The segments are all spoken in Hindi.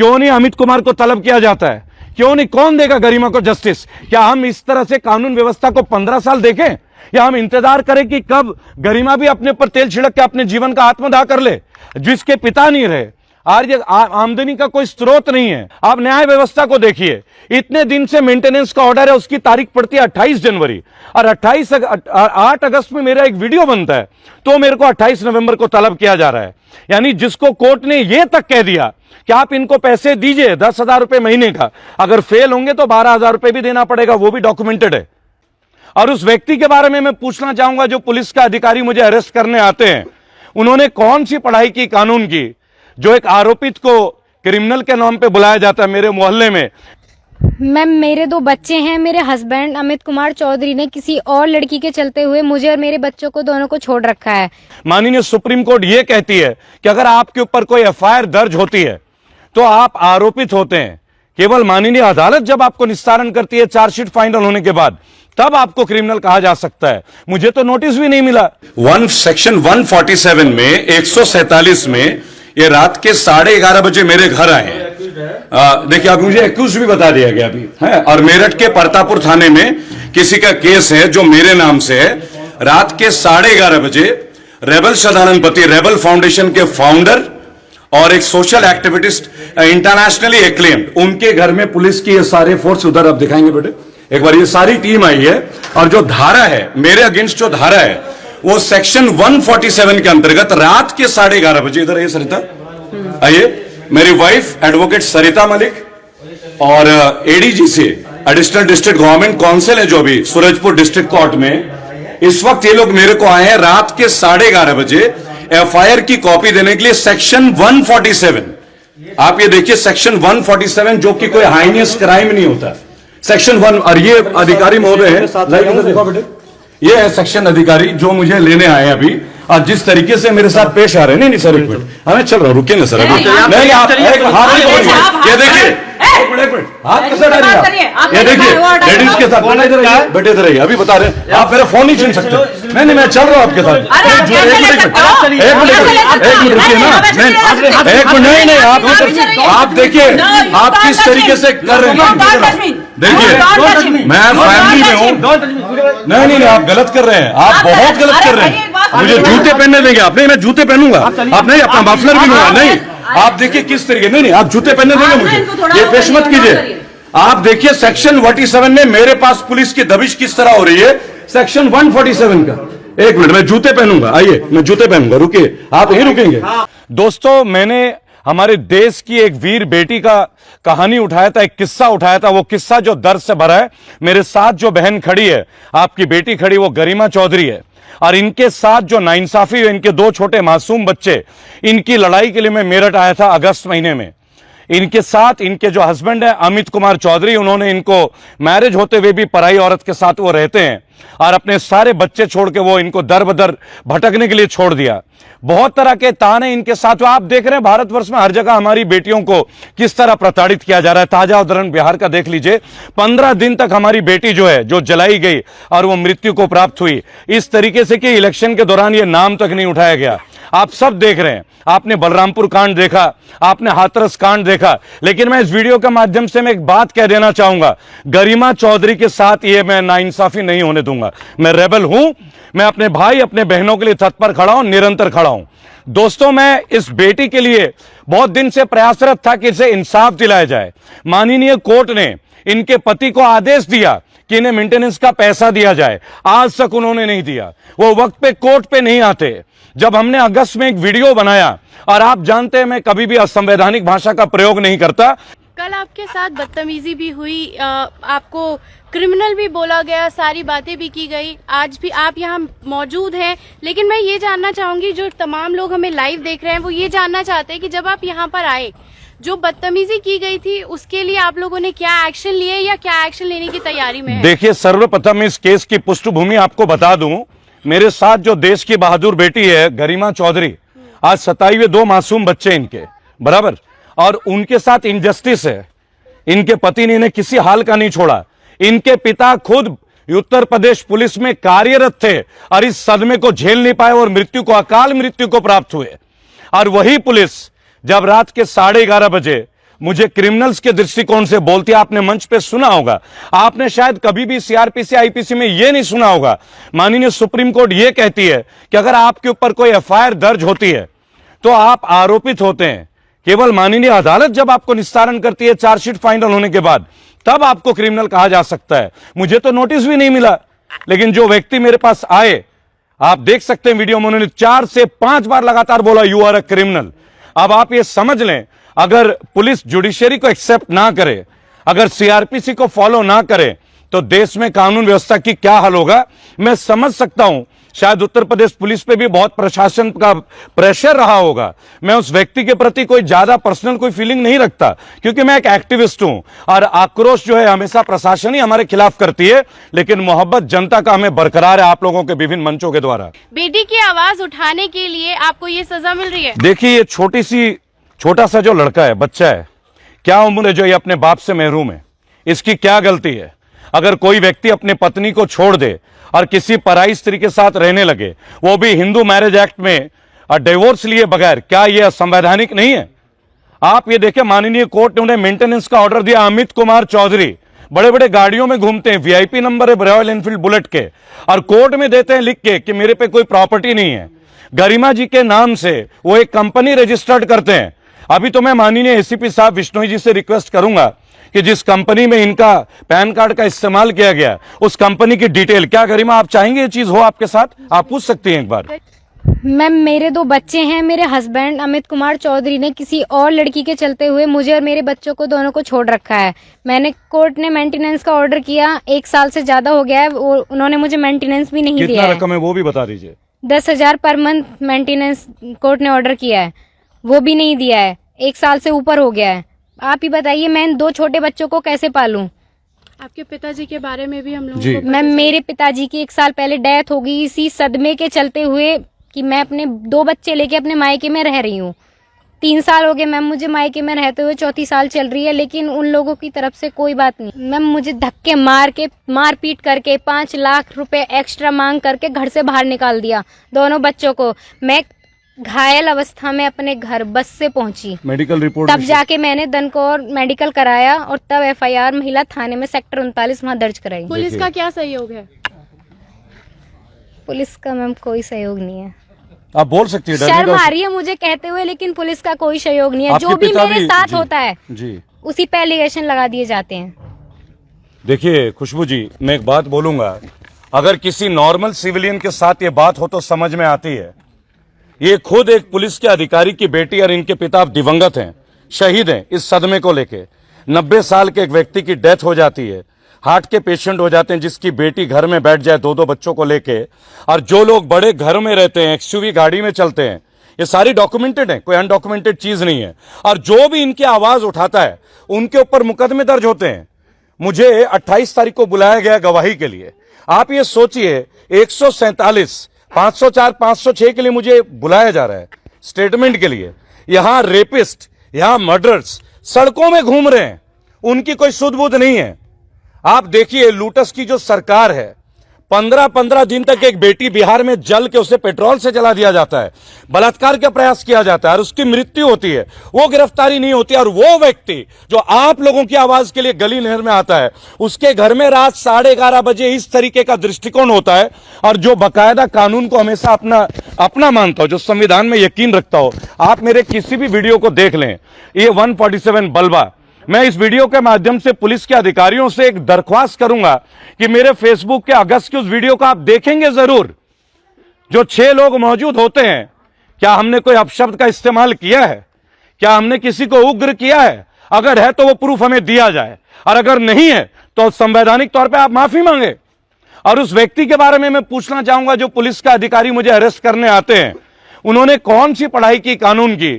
क्यों नहीं अमित कुमार को तलब किया जाता है? क्यों नहीं? कौन देगा गरिमा को जस्टिस? क्या हम इस तरह से कानून व्यवस्था को 15 साल देखें, या हम इंतजार करें कि कब गरिमा भी अपने पर तेल छिड़क के अपने जीवन का आत्मदाह कर ले, जिसके पिता नहीं रहे, आज आमदनी का कोई स्रोत नहीं है? आप न्याय व्यवस्था को देखिए, इतने दिन से मेंटेनेंस का ऑर्डर है, उसकी तारीख पड़ती है 28 जनवरी, और 8 अगस्त में मेरा एक वीडियो बनता है, तो मेरे को 28 नवंबर को तलब किया जा रहा है। यानी जिसको कोर्ट ने यह तक कह दिया कि आप इनको पैसे दीजिए 10,000 रुपए महीने का, अगर फेल होंगे तो 12,000 रुपए भी देना पड़ेगा, वो भी डॉक्यूमेंटेड है। और उस व्यक्ति के बारे में मैं पूछना चाहूंगा, जो पुलिस का अधिकारी मुझे अरेस्ट करने आते हैं, उन्होंने कौन सी पढ़ाई की कानून की, जो एक आरोपित को क्रिमिनल के नाम पे बुलाया जाता है मेरे मोहल्ले में? मैम, मेरे 2 बच्चे हैं। मेरे हस्बैंड अमित कुमार चौधरी ने किसी और लड़की के चलते हुए मुझे और मेरे बच्चों को दोनों को छोड़ रखा है। माननीय सुप्रीम कोर्ट ये कहती है कि अगर आपके ऊपर कोई एफआईआर दर्ज होती है तो आप आरोपित होते हैं। केवल माननीय अदालत जब आपको निस्तारण करती है चार्जशीट फाइनल होने के बाद, तब आपको क्रिमिनल कहा जा सकता है। मुझे तो नोटिस भी नहीं मिला। सेक्शन 147 में 147 में ये रात के 11:30 बजे मेरे घर आए हैं। देखिए, अब मुझे एक्यूज भी बता दिया गया अभी है, और मेरठ के परतापुर थाने में किसी का केस है जो मेरे नाम से है। रात के 11:30 बजे रेबल सदानंद पति, रेबल फाउंडेशन के फाउंडर और एक सोशल एक्टिविस्ट, इंटरनेशनली एक्लेम्ड, उनके घर में पुलिस की ये सारे फोर्स, उधर आप दिखाएंगे बेटे एक बार, ये सारी टीम आई है। और जो धारा है मेरे अगेंस्ट, जो धारा है वो सेक्शन 147 के अंतर्गत रात के 11:30 बजे, इधर आइए सरिता, आइए, मेरी वाइफ एडवोकेट सरिता मलिक और एडीजी से एडिशनल डिस्ट्रिक्ट गवर्नमेंट काउंसिल है जो अभी सूरजपुर डिस्ट्रिक्ट कोर्ट में, इस वक्त ये लोग मेरे को आए हैं रात के 11:30 बजे एफआईआर की कॉपी देने के लिए। सेक्शन 147, आप ये देखिए, सेक्शन 147 जो कि कोई हाइनियस क्राइम नहीं होता, सेक्शन 1। और ये अधिकारी महोदय है, ये है सेक्शन अधिकारी जो मुझे लेने आए अभी, और जिस तरीके से मेरे साथ पेश आ रहे हैं। नहीं सर, एक मिनट, हमें चल रहा, रुकिए ना सर, अभी नहीं, आप ये देखिए, हाथ कैसे डाल रहे हैं? ये देखिए, लेडीज के साथ बैठे इधर आइए, अभी बता रहे हैं, आप मेरा फोन नहीं छीन सकते। नहीं, मैं चल रहा हूं आपके साथ। एक मिनट रुकिए ना, एक मिनट, नहीं, आप देखिए आप किस तरीके से कर रहे हैं। देखिए, मैं फैमिली में हूँ। नहीं, आप गलत कर रहे हैं, आप बहुत गलत कर रहे हैं। मुझे जूते पहनने देंगे आप? नहीं, मैं जूते पहनूंगा, आप नहीं, अपना मफलर भी लूंगा। नहीं, आप देखिए किस तरीके, नहीं, आप जूते पहनने देंगे मुझे, ये पेश मत कीजिए। आप देखिए सेक्शन 147 में मेरे पास पुलिस की दबिश किस तरह हो रही है, सेक्शन 147 का। एक मिनट, मैं जूते पहनूंगा, आइए, मैं जूते पहनूंगा, रुकिए, आप यहीं रुकेंगे। दोस्तों, मैंने हमारे देश की एक वीर बेटी का कहानी उठाया था, एक किस्सा उठाया था। वो किस्सा जो दर्द से भरा है। मेरे साथ जो बहन खड़ी है, आपकी बेटी खड़ी, वो गरिमा चौधरी है, और इनके साथ जो नाइंसाफी है, इनके 2 छोटे मासूम बच्चे, इनकी लड़ाई के लिए मैं मेरठ आया था अगस्त महीने में। इनके साथ इनके जो हस्बैंड है अमित कुमार चौधरी, उन्होंने इनको मैरिज होते हुए भी पराई औरत के साथ वो रहते हैं, और अपने सारे बच्चे छोड़ के वो इनको दर बदर भटकने के लिए छोड़ दिया। बहुत तरह के ताने इनके साथ। आप देख रहे हैं भारतवर्ष में हर जगह हमारी बेटियों को किस तरह प्रताड़ित किया जा रहा है। ताजा उदाहरण बिहार का देख लीजिए। 15 दिन तक हमारी बेटी जो है, जो जलाई गई और वो मृत्यु को प्राप्त हुई, इस तरीके से कि इलेक्शन के दौरान ये नाम तक नहीं उठाया गया। आप सब देख रहे हैं, आपने बलरामपुर कांड देखा, आपने हाथरस कांड देखा, लेकिन मैं इस वीडियो के माध्यम से मैं एक बात कह देना चाहूंगा, गरिमा चौधरी के साथ ये मैं नाइंसाफी नहीं होने दूंगा। मैं रेबल हूं, मैं अपने भाई अपने बहनों के लिए तत्पर खड़ा हूं, निरंतर खड़ा हूं। दोस्तों, मैं इस बेटी के लिए बहुत दिन से प्रयासरत था कि इसे इंसाफ दिलाया जाए। माननीय कोर्ट ने इनके पति को आदेश दिया कि इन्हें मेंटेनेंस का पैसा दिया जाए, आज तक उन्होंने नहीं दिया। वो वक्त पे कोर्ट पे नहीं आते। जब हमने अगस्त में एक वीडियो बनाया, और आप जानते हैं मैं कभी भी असंवैधानिक भाषा का प्रयोग नहीं करता। कल आपके साथ बदतमीजी भी हुई, आपको क्रिमिनल भी बोला गया, सारी बातें भी की गई। आज भी आप यहाँ मौजूद हैं, लेकिन मैं ये जानना चाहूंगी, जो तमाम लोग हमें लाइव देख रहे हैं, वो ये जानना चाहते हैं कि जब आप यहाँ पर आए, जो बदतमीजी की गई थी, उसके लिए आप लोगों ने क्या एक्शन लिए या क्या एक्शन लेने की तैयारी में है? देखिए, सर्वप्रथम इस केस की पृष्ठभूमि आपको बता दूं। मेरे साथ जो देश की बहादुर बेटी है गरिमा चौधरी, आज 27 2 मासूम बच्चे इनके बराबर, और उनके साथ इनजस्टिस है। इनके पति ने इन्हें किसी हाल का नहीं छोड़ा। इनके पिता खुद उत्तर प्रदेश पुलिस में कार्यरत थे और इस सदमे को झेल नहीं पाए और मृत्यु को, अकाल मृत्यु को प्राप्त हुए। और वही पुलिस जब रात के 11:30 बजे मुझे क्रिमिनल्स के दृष्टिकोण से बोलती है। आपने मंच पे सुना होगा, आपने शायद कभी भी सीआरपीसी आईपीसी में यह नहीं सुना होगा। माननीय सुप्रीम कोर्ट यह कहती है कि अगर आपके ऊपर कोई एफआईआर दर्ज होती है तो आप आरोपित होते हैं। केवल माननीय अदालत जब आपको निस्तारण करती है चार्जशीट फाइनल होने के बाद, तब आपको क्रिमिनल कहा जा सकता है। मुझे तो नोटिस भी नहीं मिला, लेकिन जो व्यक्ति मेरे पास आए, आप देख सकते हैं वीडियो में, उन्होंने 4 से 5 बार लगातार बोला यू आर अ क्रिमिनल। अब आप ये समझ लें, अगर पुलिस जुडिशरी को एक्सेप्ट ना करे, अगर सीआरपीसी को फॉलो ना करे, तो देश में कानून व्यवस्था की क्या हाल होगा। मैं समझ सकता हूं, शायद उत्तर प्रदेश पुलिस पे भी बहुत प्रशासन का प्रेशर रहा होगा। मैं उस व्यक्ति के प्रति कोई ज्यादा पर्सनल कोई फीलिंग नहीं रखता, क्योंकि मैं एक एक्टिविस्ट हूं और आक्रोश जो है हमेशा प्रशासन ही हमारे खिलाफ करती है, लेकिन मोहब्बत जनता का हमें बरकरार है आप लोगों के विभिन्न मंचों के द्वारा। बेटी की आवाज उठाने के लिए आपको ये सजा मिल रही है। देखिए, ये छोटा सा जो लड़का है, बच्चा है, क्या उम्र है जो ये अपने बाप से महरूम है, इसकी क्या गलती है। अगर कोई व्यक्ति अपनी पत्नी को छोड़ दे और किसी पराई स्त्री के साथ रहने लगे, वो भी हिंदू मैरिज एक्ट में डिवोर्स लिए बगैर, क्या यह असंवैधानिक नहीं है। आप ये देखें, माननीय कोर्ट ने उन्हें मेंटेनेंस का ऑर्डर दिया। अमित कुमार चौधरी बड़े बड़े गाड़ियों में घूमते हैं, वीआईपी नंबर है रॉयल एनफील्ड बुलेट के, और कोर्ट में देते हैं लिख के कि मेरे पे कोई प्रॉपर्टी नहीं है। गरिमा जी के नाम से वो एक कंपनी रजिस्टर्ड करते हैं। अभी तो मैं माननीय एसीपी साहब विश्नोई जी से रिक्वेस्ट करूंगा कि जिस कंपनी में इनका पैन कार्ड का इस्तेमाल किया गया, उस कंपनी की डिटेल, क्या गरिमा आप चाहेंगे ये चीज हो आपके साथ, आप पूछ सकती हैं एक बार। मैम, मेरे 2 बच्चे हैं। मेरे हस्बैंड अमित कुमार चौधरी ने किसी और लड़की के चलते हुए मुझे और मेरे बच्चों को दोनों को छोड़ रखा है। कोर्ट ने मेंटेनेंस का ऑर्डर किया, 1 साल से ज्यादा हो गया है, उन्होंने मुझे मेंटेनेंस भी नहीं दिया कितना है। रकम है वो भी बता दीजिए। 10,000 पर मंथ मेंटेनेंस कोर्ट ने ऑर्डर किया है, वो भी नहीं दिया है। 1 साल से ऊपर हो गया है। आप ही बताइए, मैं इन 2 छोटे बच्चों को कैसे पालूं। आपके पिताजी के बारे में भी हम लोगों को मैम, मेरे पिताजी की 1 साल पहले डेथ हो गई, इसी सदमे के चलते हुए कि मैं अपने 2 बच्चे लेके अपने मायके में रह रही हूँ। 3 साल हो गए मैम मुझे मायके में रहते हुए, 4थी साल चल रही है, लेकिन उन लोगों की तरफ से कोई बात नहीं। मैम, मुझे धक्के मार पीट करके 5 लाख रुपए एक्स्ट्रा मांग करके घर से बाहर निकाल दिया दोनों बच्चों को। मैं घायल अवस्था में अपने घर बस से पहुंची, मेडिकल रिपोर्ट तब जाके मैंने दनकौर मेडिकल कराया और तब एफआईआर महिला थाने में सेक्टर 39 वहाँ दर्ज कराई। पुलिस का क्या सहयोग है? पुलिस का मैम कोई सहयोग नहीं है। आप बोल सकती है, शर्म आ रही है मुझे कहते हुए, लेकिन पुलिस का कोई सहयोग नहीं है। जो भी मेरे साथ होता है जी, उसी पे एलिगेशन लगा दिए जाते हैं। देखिए खुशबू जी, मैं एक बात बोलूंगा, अगर किसी नॉर्मल सिविलियन के साथ ये बात हो तो समझ में आती है। ये खुद एक पुलिस के अधिकारी की बेटी और इनके पिता दिवंगत हैं, शहीद हैं। इस सदमे को लेके 90 साल के एक व्यक्ति की डेथ हो जाती है, हार्ट के पेशेंट हो जाते हैं, जिसकी बेटी घर में बैठ जाए 2-2 बच्चों को लेके, और जो लोग बड़े घर में रहते हैं, एक्सयूवी गाड़ी में चलते हैं, ये सारी डॉक्यूमेंटेड है, कोई अनडॉक्यूमेंटेड चीज नहीं है। और जो भी इनकी आवाज उठाता है उनके ऊपर मुकदमे दर्ज होते हैं। मुझे 28 तारीख को बुलाया गया गवाही के लिए। आप ये सोचिए, 147, 504, 506 के लिए मुझे बुलाया जा रहा है स्टेटमेंट के लिए। यहां रेपिस्ट, यहां मर्डर्स सड़कों में घूम रहे हैं, उनकी कोई सुध बुध नहीं है। आप देखिए, लूटस की जो सरकार है, 15-15 दिन तक एक बेटी बिहार में जल के उसे पेट्रोल से जला दिया जाता है, बलात्कार का प्रयास किया जाता है और उसकी मृत्यु होती है, वो गिरफ्तारी नहीं होती। और वो व्यक्ति जो आप लोगों की आवाज के लिए गली नहर में आता है, उसके घर में रात 11:30 बजे इस तरीके का दृष्टिकोण होता है। और जो बाकायदा कानून को हमेशा अपना मानता हो, जो संविधान में यकीन रखता हो, आप मेरे किसी भी वीडियो को देख लें, ये 147 बलवा। मैं इस वीडियो के माध्यम से पुलिस के अधिकारियों से एक दरख्वास्त करूंगा कि मेरे फेसबुक के अगस्त के उस वीडियो को आप देखेंगे जरूर। जो 6 लोग मौजूद होते हैं, क्या हमने कोई अपशब्द का इस्तेमाल किया है? क्या हमने किसी को उग्र किया है? अगर है तो वो प्रूफ हमें दिया जाए, और अगर नहीं है तो संवैधानिक तौर पे आप माफी मांगे। और उस व्यक्ति के बारे में मैं पूछना चाहूंगा, जो पुलिस का अधिकारी मुझे अरेस्ट करने आते हैं, उन्होंने कौन सी पढ़ाई की कानून की,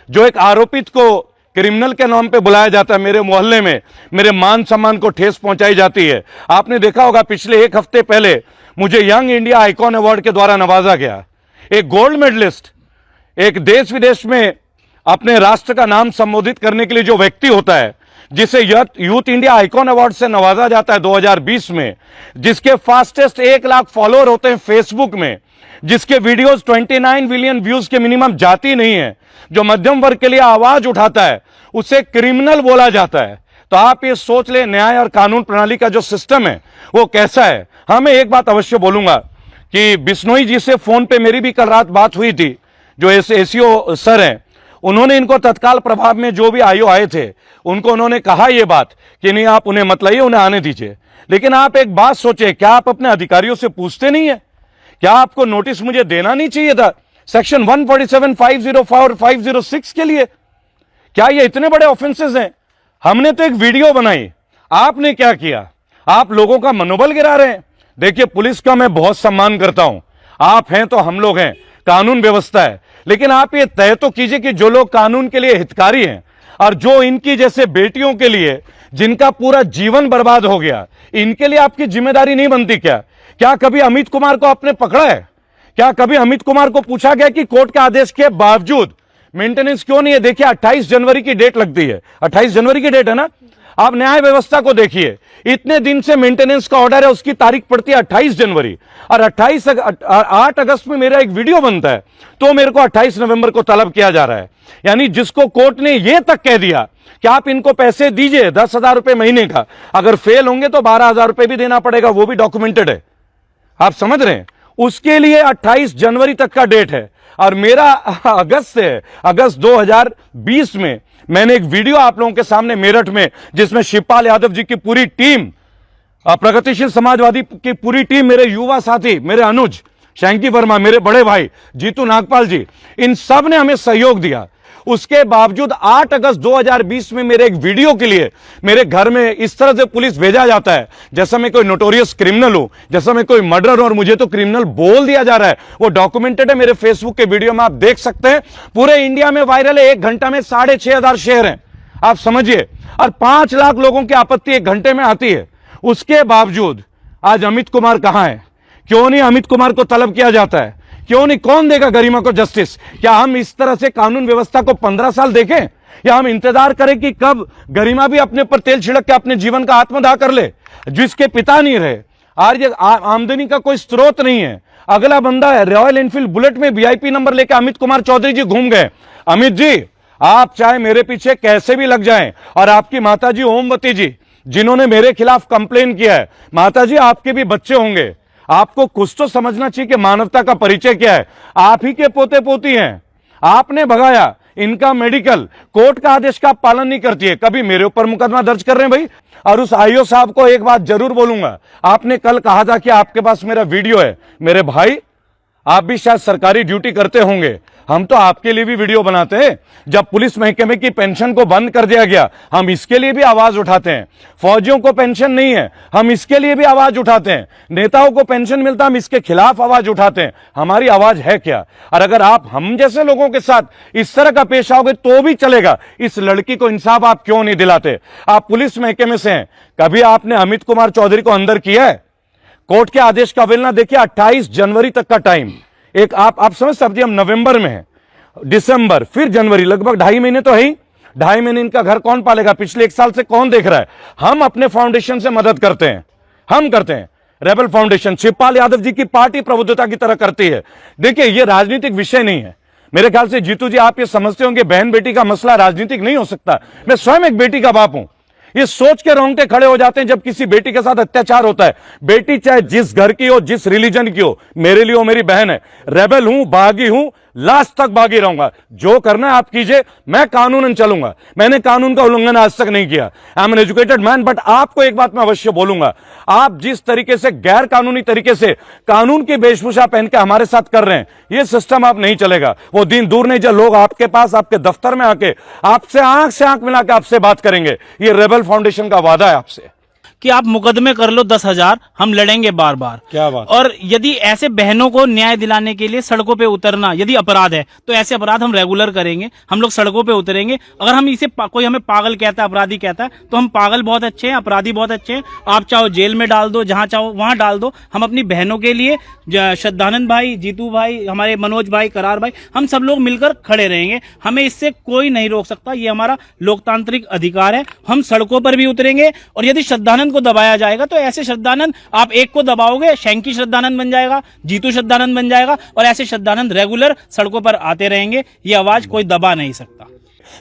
जो एक आरोपित को क्रिमिनल के नाम पे बुलाया जाता है। मेरे मोहल्ले में मेरे मान सम्मान को ठेस पहुंचाई जाती है। आपने देखा होगा, पिछले 1 हफ्ते पहले मुझे यंग इंडिया आइकॉन अवार्ड के द्वारा नवाजा गया। एक गोल्ड मेडलिस्ट, एक देश विदेश में अपने राष्ट्र का नाम संबोधित करने के लिए जो व्यक्ति होता है, जिसे यूथ इंडिया आइकॉन अवार्ड से नवाजा जाता है 2020 में, जिसके फास्टेस्ट 1 लाख फॉलोअर होते हैं फेसबुक में, जिसके वीडियोस 29 मिलियन व्यूज के मिनिमम जाती नहीं है, जो मध्यम वर्ग के लिए आवाज उठाता है, उसे क्रिमिनल बोला जाता है। तो आप ये सोच ले न्याय और कानून प्रणाली का जो सिस्टम है वो कैसा है। हाँ, मैं एक बात अवश्य बोलूंगा कि बिश्नोई जी से फोन पे मेरी भी कल रात बात हुई थी, जो एसीओ सर हैं, उन्होंने इनको तत्काल प्रभाव में जो भी आईओ आए थे उनको उन्होंने कहा ये बात कि नहीं आप उन्हें मत लाइए, उन्हें आने दीजिए। लेकिन आप एक बात सोचे, क्या आप अपने अधिकारियों से पूछते नहीं है? क्या आपको नोटिस मुझे देना नहीं चाहिए था सेक्शन 147, 504 और 506 के लिए? क्या ये इतने बड़े ऑफेंसेस हैं? हमने तो एक वीडियो बनाई, आपने क्या किया? आप लोगों का मनोबल गिरा रहे हैं। देखिए, पुलिस का मैं बहुत सम्मान करता हूं, आप हैं तो हम लोग हैं, कानून व्यवस्था है, लेकिन आप ये तय तो कीजिए कि जो लोग कानून के लिए हितकारी हैं और जो इनकी जैसे बेटियों के लिए जिनका पूरा जीवन बर्बाद हो गया, इनके लिए आपकी जिम्मेदारी नहीं बनती क्या? क्या कभी अमित कुमार को आपने पकड़ा है? क्या कभी अमित कुमार को पूछा गया कि कोर्ट के आदेश के बावजूद मेंटेनेंस क्यों नहीं है? देखिए, 28 जनवरी की डेट लगती है, 28 जनवरी की डेट है ना। आप न्याय व्यवस्था को देखिए, इतने दिन से मेंटेनेंस का ऑर्डर है, उसकी तारीख पड़ती है 28 जनवरी और 8 अगस्त में मेरा एक वीडियो बनता है, तो मेरे को 28 नवंबर को तलब किया जा रहा है। यानी जिसको कोर्ट ने यह तक कह दिया कि आप इनको पैसे दीजिए 10,000 रुपए महीने का, अगर फेल होंगे तो 12,000 रुपए भी देना पड़ेगा, वो भी डॉक्यूमेंटेड है। आप समझ रहे हैं? उसके लिए 28 जनवरी तक का डेट है और मेरा अगस्त से अगस्त 2020 में मैंने एक वीडियो आप लोगों के सामने मेरठ में, जिसमें शिवपाल यादव जी की पूरी टीम, प्रगतिशील समाजवादी की पूरी टीम, मेरे युवा साथी, मेरे अनुज शैंकी वर्मा, मेरे बड़े भाई जीतू नागपाल जी, इन सब ने हमें सहयोग दिया। उसके बावजूद 8 अगस्त 2020 में मेरे एक वीडियो के लिए मेरे घर में इस तरह से पुलिस भेजा जाता है जैसा मैं कोई नोटोरियस क्रिमिनल हूं, जैसा मैं कोई मर्डर हूं, और मुझे तो क्रिमिनल बोल दिया जा रहा है। वो डॉक्यूमेंटेड है, मेरे फेसबुक के वीडियो में आप देख सकते हैं, पूरे इंडिया में वायरल है। 1 घंटा में 6,500 शेयर हैं, आप समझिए, और 5 लाख लोगों की आपत्ति 1 घंटे में आती है। उसके बावजूद आज अमित कुमार कहां है? क्यों नहीं अमित कुमार को तलब किया जाता है? क्यों नहीं? कौन देगा गरिमा को जस्टिस? क्या हम इस तरह से कानून व्यवस्था को 15 साल देखें, या हम इंतजार करें कि कब गरिमा भी अपने पर तेल छिड़क के अपने जीवन का आत्मदाह कर ले? जिसके पिता नहीं रहे, आज आमदनी का कोई स्रोत नहीं है, अगला बंदा है रॉयल एनफील्ड बुलेट में वीआईपी नंबर लेके अमित कुमार चौधरी जी घूम गए। अमित जी, आप चाहे मेरे पीछे कैसे भी लग जाएं, और आपकी माताजी ओमवती जी जिन्होंने मेरे खिलाफ कंप्लेन किया है, माताजी आपके भी बच्चे होंगे, आपको कुछ तो समझना चाहिए कि मानवता का परिचय क्या है। आप ही के पोते पोती हैं, आपने भगाया, इनका मेडिकल, कोर्ट का आदेश का पालन नहीं करती है, कभी मेरे ऊपर मुकदमा दर्ज कर रहे हैं भाई। और उस आईओ साहब को एक बात जरूर बोलूंगा, आपने कल कहा था कि आपके पास मेरा वीडियो है। मेरे भाई, आप भी शायद सरकारी ड्यूटी करते होंगे, हम तो आपके लिए भी वीडियो बनाते हैं। जब पुलिस महकमे की पेंशन को बंद कर दिया गया, हम इसके लिए भी आवाज उठाते हैं। फौजियों को पेंशन नहीं है, हम इसके लिए भी आवाज उठाते हैं। नेताओं को पेंशन मिलता, हम इसके खिलाफ आवाज उठाते हैं। हमारी आवाज है क्या? और अगर आप हम जैसे लोगों के साथ इस तरह का पेश आओगे तो भी चलेगा। इस लड़की को इंसाफ आप क्यों नहीं दिलाते? आप पुलिस महकमे से हैं, कभी आपने अमित कुमार चौधरी को अंदर किया है? कोर्ट के आदेश का अवहेलना देखिए, 28 जनवरी तक का टाइम, एक आप समझ सकते हैं, हम नवंबर में हैं, दिसंबर, फिर जनवरी, लगभग 2.5 महीने तो है ही। 2.5 महीने इनका घर कौन पालेगा? पिछले 1 साल से कौन देख रहा है? हम अपने फाउंडेशन से मदद करते हैं, हम करते हैं। रेबल फाउंडेशन शिवपाल यादव जी की पार्टी प्रबुद्धता की तरह करती है। देखिए, ये राजनीतिक विषय नहीं है। मेरे ख्याल से जीतू जी, आप ये समझते होंगे बहन बेटी का मसला राजनीतिक नहीं हो सकता। मैं स्वयं एक बेटी का बाप हूं। ये सोच के रोंगटे खड़े हो जाते हैं जब किसी बेटी के साथ अत्याचार होता है। बेटी चाहे जिस घर की हो, जिस रिलीजन की हो, मेरे लिए वो मेरी बहन है। रेबल हूं, बागी हूं, लास्ट तक बागी रहूंगा। जो करना है आप कीजिए, मैं कानूनन चलूंगा। मैंने कानून का उल्लंघन आज तक नहीं किया। I am an educated man. But आपको एक बात मैं अवश्य बोलूंगा, आप जिस तरीके से गैर कानूनी तरीके से कानून की वेशभूषा पहन के हमारे साथ कर रहे हैं, ये सिस्टम आप नहीं चलेगा। वो दिन दूर नहीं जब लोग आपके पास, आपके दफ्तर में आके आपसे आंख मिला के आपसे बात करेंगे। ये रेबल फाउंडेशन का वादा है आपसे कि आप मुकदमे कर लो 10,000, हम लड़ेंगे बार बार। क्या बात। और यदि ऐसे बहनों को न्याय दिलाने के लिए सड़कों पे उतरना यदि अपराध है, तो ऐसे अपराध हम रेगुलर करेंगे। हम लोग सड़कों पे उतरेंगे। अगर हम इसे कोई हमें पागल कहता है, अपराधी कहता है, तो हम पागल बहुत अच्छे हैं, अपराधी बहुत अच्छे हैं। आप चाहो जेल में डाल दो, जहां चाहो वहां डाल दो। हम अपनी बहनों के लिए, श्रद्धानंद भाई, जीतू भाई, हमारे मनोज भाई, करार भाई, हम सब लोग मिलकर खड़े रहेंगे। हमें इससे कोई नहीं रोक सकता। ये हमारा लोकतांत्रिक अधिकार है। हम सड़कों पर भी उतरेंगे। और यदि श्रद्धानंद श्रद्धानंद को दबाया जाएगा तो ऐसे श्रद्धानंद आप एक को दबाओगे, शैंकी श्रद्धानंद बन जाएगा, जीतू श्रद्धानंद बन जाएगा और ऐसे श्रद्धानंद रेगुलर सड़कों पर आते रहेंगे। ये आवाज कोई दबा नहीं सकता।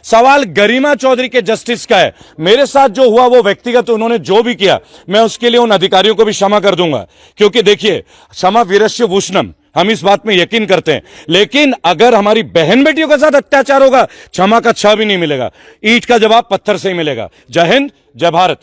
सवाल गरिमा चौधरी के जस्टिस का है। मेरे साथ जो हुआ वो व्यक्तिगत उन्होंने जो भी किया, मैं उसके लिए उन अधिकारियों को भी क्षमा कर दूंगा, क्योंकि देखिए क्षमा वीरस्य भूषणम, हम इस बात में यकीन करते हैं। लेकिन अगर हमारी बहन बेटियों के साथ अत्याचार होगा, क्षमा का छ भी नहीं मिलेगा, ईंट का जवाब पत्थर से ही मिलेगा। जय हिंद, जय भारत।